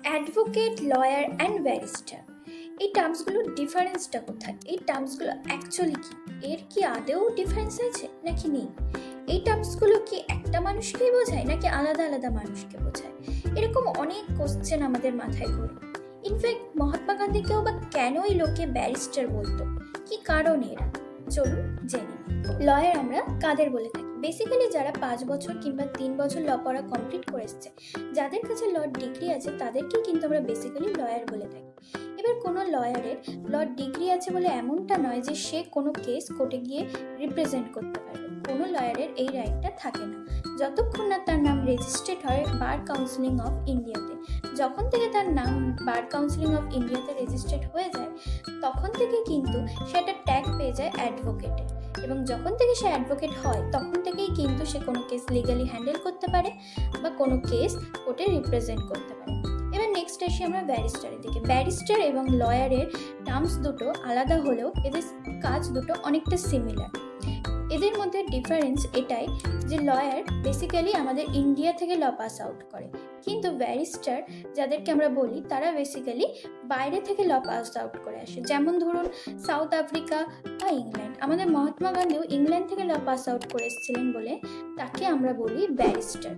Advocate, law and barrister, এই টার্মসগুলোর ডিফারেন্সটা কোথায়? এই টার্মসগুলো অ্যাকচুয়ালি কি? এর কি আদেও ডিফারেন্স আছে নাকি নেই? এই টার্মসগুলো কি একটা মানুষকেই বোঝায় নাকি আলাদা আলাদা মানুষকে বোঝায়? এরকম অনেক কোশ্চেন আমাদের মাথায় ঘোরে। ইনফ্যাক্ট মহাত্মা গান্ধীকেও বা কেনই লোকে ব্যারিস্টার বলতো, কি কারণ এর? চলুন জেনে নিই। লয়ার আমরা কাদের বলে থাকি? বেসিক্যালি যারা 5 বছর কিংবা 3 বছর ল পড়া কমপ্লিট করে এসছে, যাদের কাছে ল ডিগ্রি আছে, তাদেরকেই কিন্তু আমরা বেসিক্যালি লয়ার বলে থাকি। এবার কোনো লয়ারের ল ডিগ্রি আছে বলে এমনটা নয় যে সে কোনো কেস কোর্টে গিয়ে রিপ্রেজেন্ট করতে পারবে। কোনো লয়ারের এই রাইটটা থাকে না যতক্ষণ না তার নাম রেজিস্ট্রেড হয় বার কাউন্সিলিং অফ ইন্ডিয়াতে। যখন থেকে তার নাম বার কাউন্সিলিং অফ ইন্ডিয়াতে রেজিস্ট্রেড হয়ে যায়, তখন থেকে কিন্তু সে একটা ট্যাগ পেয়ে যায় অ্যাডভোকেটের, এবং যখন থেকে সে অ্যাডভোকেট হয় তখন থেকেই কিন্তু সে কোনো কেস লিগালি হ্যান্ডেল করতে পারে বা কোনো কেস কোর্টে রিপ্রেজেন্ট করতে পারে। এবার নেক্সট আসি আমরা ব্যারিস্টারের দিকে। ব্যারিস্টার এবং লয়ারের টার্মস দুটো আলাদা হলেও এদের কাজ দুটো অনেকটা সিমিলার। এদের মধ্যে ডিফারেন্স এটাই যে লয়ার বেসিক্যালি আমাদের ইন্ডিয়া থেকে ল পাস আউট করে, কিন্তু ব্যারিস্টার যাদেরকে আমরা বলি তারা বেসিক্যালি বাইরে থেকে ল পাস আউট করে আসে। যেমন ধরুন সাউথ আফ্রিকা বা ইংল্যান্ড। আমাদের মহাত্মা গান্ধীও ইংল্যান্ড থেকে ল পাস আউট করে এসেছিলেন বলে তাকে আমরা বলি ব্যারিস্টার।